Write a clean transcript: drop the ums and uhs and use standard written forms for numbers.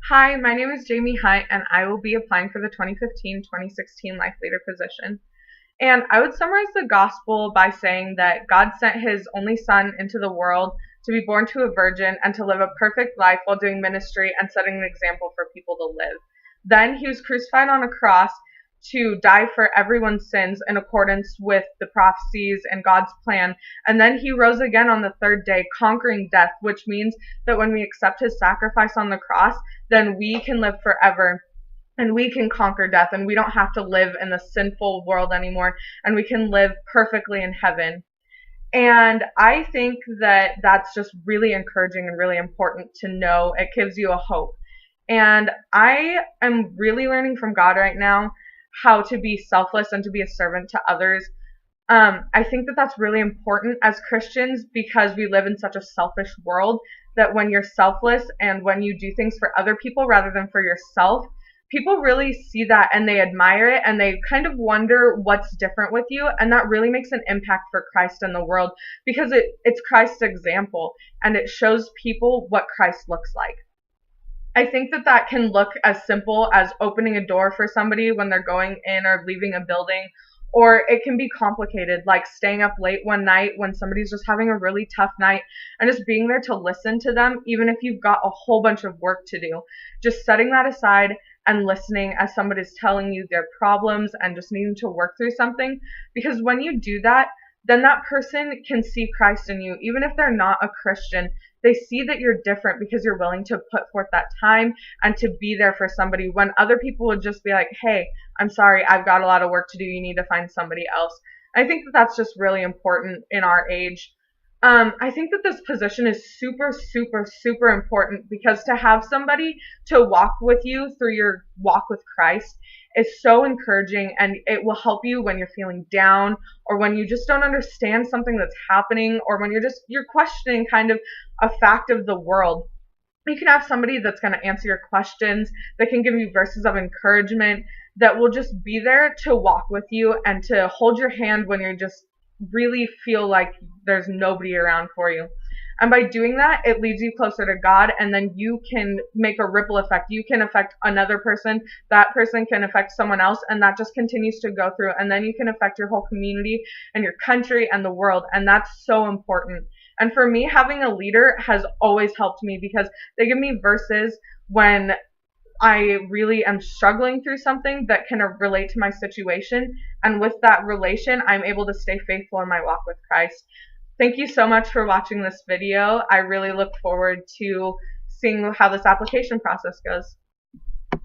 Hi, my name is Jamie Hunt, and I will be applying for the 2015-2016 Life Leader position. And I would summarize the gospel by saying that God sent his only son into the world to be born to a virgin and to live a perfect life while doing ministry and setting an example for people to live. Then he was crucified on a cross to die for everyone's sins in accordance with the prophecies and God's plan. And then he rose again on the third day, conquering death, which means that when we accept his sacrifice on the cross, then we can live forever and we can conquer death and we don't have to live in the sinful world anymore and we can live perfectly in heaven. And I think that that's just really encouraging and really important to know. It gives you a hope. And I am really learning from God right now how to be selfless and to be a servant to others. I think that that's really important as Christians because we live in such a selfish world that when you're selfless and when you do things for other people rather than for yourself, people really see that and they admire it and they kind of wonder what's different with you. And that really makes an impact for Christ in the world because it's Christ's example and it shows people what Christ looks like. I think that that can look as simple as opening a door for somebody when they're going in or leaving a building, or it can be complicated, like staying up late one night when somebody's just having a really tough night and just being there to listen to them, even if you've got a whole bunch of work to do. Just setting that aside and listening as somebody's telling you their problems and just needing to work through something. Because when you do that, then that person can see Christ in you. Even if they're not a Christian, they see that you're different because you're willing to put forth that time and to be there for somebody when other people would just be like, hey, I'm sorry, I've got a lot of work to do. You need to find somebody else. I think that that's just really important in our age. I think that this position is super, super, super important because to have somebody to walk with you through your walk with Christ is so encouraging and it will help you when you're feeling down or when you just don't understand something that's happening or when you're questioning kind of a fact of the world. You can have somebody that's going to answer your questions, that can give you verses of encouragement, that will just be there to walk with you and to hold your hand when you just really feel like there's nobody around for you. And by doing that, it leads you closer to God, and then you can make a ripple effect. You can affect another person, that person can affect someone else, and that just continues to go through. And then you can affect your whole community and your country and the world, and that's so important. And for me, having a leader has always helped me because they give me verses when I really am struggling through something that can relate to my situation. And with that relation, I'm able to stay faithful in my walk with Christ. Thank you so much for watching this video. I really look forward to seeing how this application process goes.